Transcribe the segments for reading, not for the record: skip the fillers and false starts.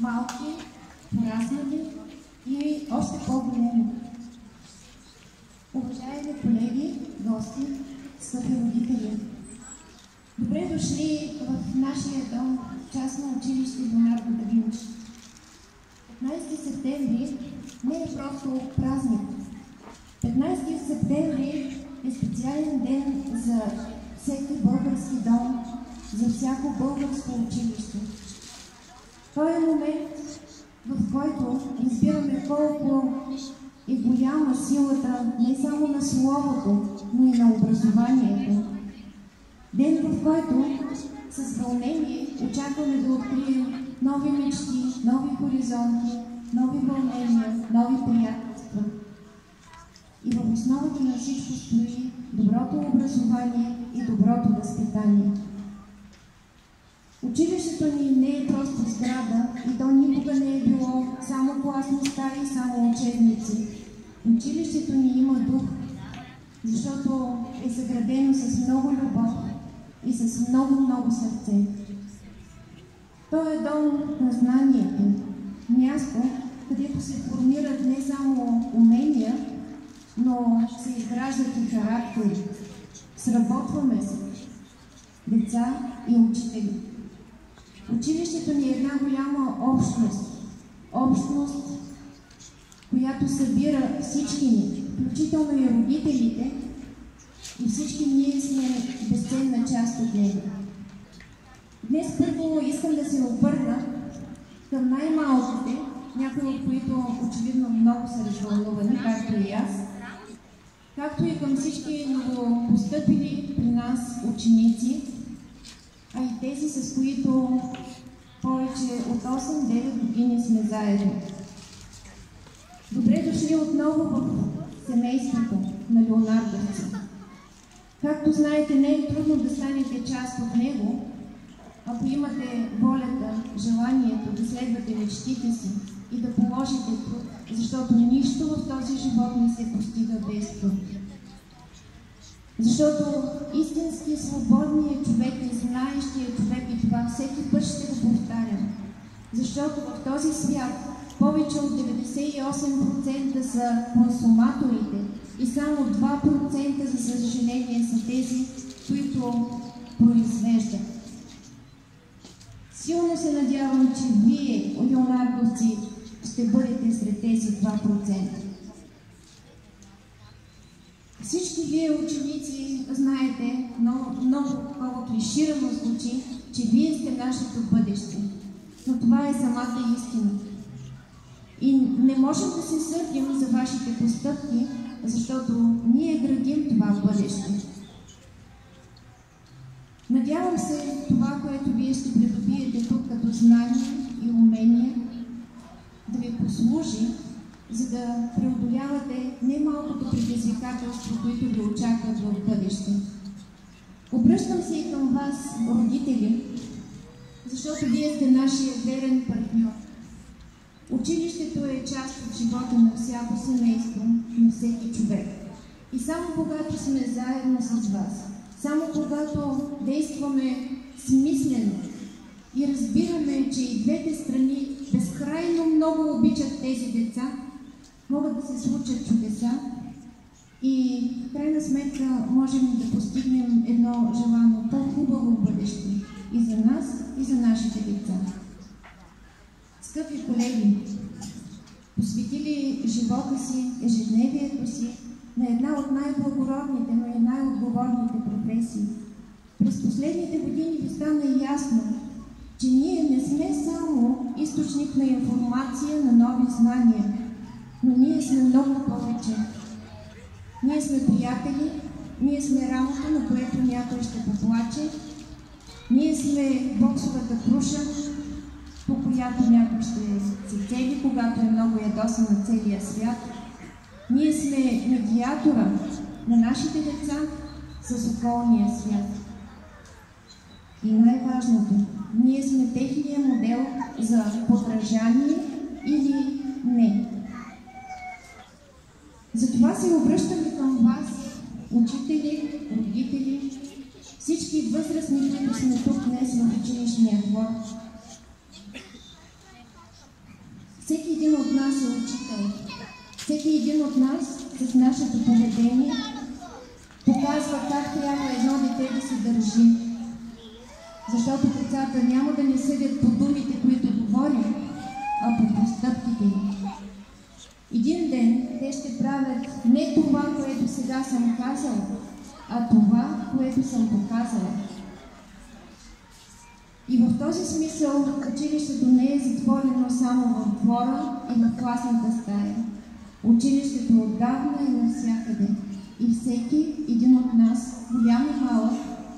малки, пораснали и още по-големи. Уважаеми колеги, гости, скъпи родители, добре дошли в нашия дом, частно училище Леонардо да Винчи. 15 септември не е просто празник. 15 септември е специален ден за всеки български дом, за всяко българско училище. Това е момент, в който разбираме колко е голяма силата не само на словото, но и на образованието. Ден, в който с вълнение очакваме да открием нови мечти, нови хоризонти, нови вълнения, нови приятелства. И в основата на всичко стои доброто образование и доброто възпитание. Училището ни не е просто сграда и то никога не е било само класни стаи, само учебници. Училището ни има дух, защото е заградено с много любов и с много сърце. То е дом на знанието, място, където се формират не само умения, но се изграждат и характери. Сработваме се, деца и учители. Училището ни е една голяма общност, която събира всички ни, включително и родителите, и всички ние сме безценна част от него. Днес първо искам да се обърна към най-малките, някои от които очевидно много са развълнувани, както и аз, както и към всички новопостъпили при нас ученици, а и тези, с които повече от 8-9 години сме заедно. Добре дошли отново в семейството на леонардовци. Както знаете, не е трудно да станете част от него, ако имате волята, желанието да следвате мечтите си и да положите труд, защото нищо в този живот не се постига без труд. Защото истински свободният човек и знаещият човек, и това всеки път ще го повтарям, защото в този свят повече от 98% са консуматорите и само 2% за съжаление са тези, които произвеждат. Силно се надявам, че вие, леонардовци, ще бъдете сред тези 2%. Всички вие, ученици, знаете, много клиширано звучи, че вие сте нашето бъдеще. Но това е самата истина. И не можем да се сърдим за вашите постъпки, защото ние градим това бъдеще. Надявам се това, което вие ще придобиете тук като знания и умения, да ви послужи, за да преодолявате немалкото предизвикателство, които ви очакват в бъдеще. Обръщам се и към вас, родители, защото вие сте нашия верен партньор. Училището е част от живота на всяко семейство, на всеки човек. И само когато сме заедно с вас, само когато действаме смислено и разбираме, че и двете страни безкрайно много обичат тези деца, могат да се случат чудеса и в крайна сметка можем да постигнем едно желано по-хубаво бъдеще и за нас, и за нашите деца. Скъпи колеги, посветили живота си, ежедневието си на една от най-благородните, но и най-отговорните професии. През последните години ви стана ясно, че ние не сме само източник на информация, на нови знания, но ние сме много повече. Ние сме приятели, ние сме рамото, на което някой ще поплаче, ние сме боксовата круша, по която някой ще се цели, когато е много ядосан на целия свят. Ние сме медиатора на нашите деца с околния свят. И най-важното, ние сме техния модел за подражание или не. Затова се обръщаме към вас, учители, родители, всички възрастни, които сме тук днес в училищния двор. един от нас е учител. Всеки един от нас с нашето поведение показва как трябва едно дете да се държи. Защото децата няма да ни съдят по думите, които говорим, а по постъпките ни. Един ден те ще правят не това, което сега съм казал, а това, което съм показала. И в този смисъл училището не е затворено само в двора и в класната стая. Училището отдавна е навсякъде и всеки един от нас, голям и малък,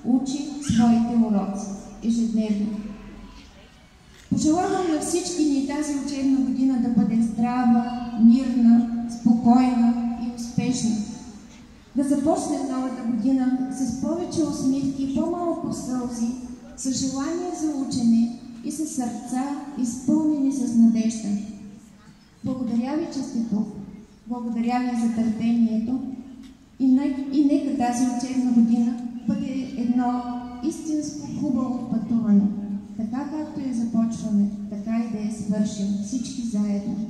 учи своите уроци ежедневно. Пожелавам на всички ни тази учебна година да бъде здрава, мирна, спокойна и успешна. Да започнем новата година с повече усмивки, по-малко сълзи, с желание за учене и с сърца, изпълнени с надежда. Благодаря ви, че сте тук. Благодаря ви за търпението и нека тази учебна година бъде едно истинско хубаво пътуване. Така както я започваме, така и да я свършим всички заедно.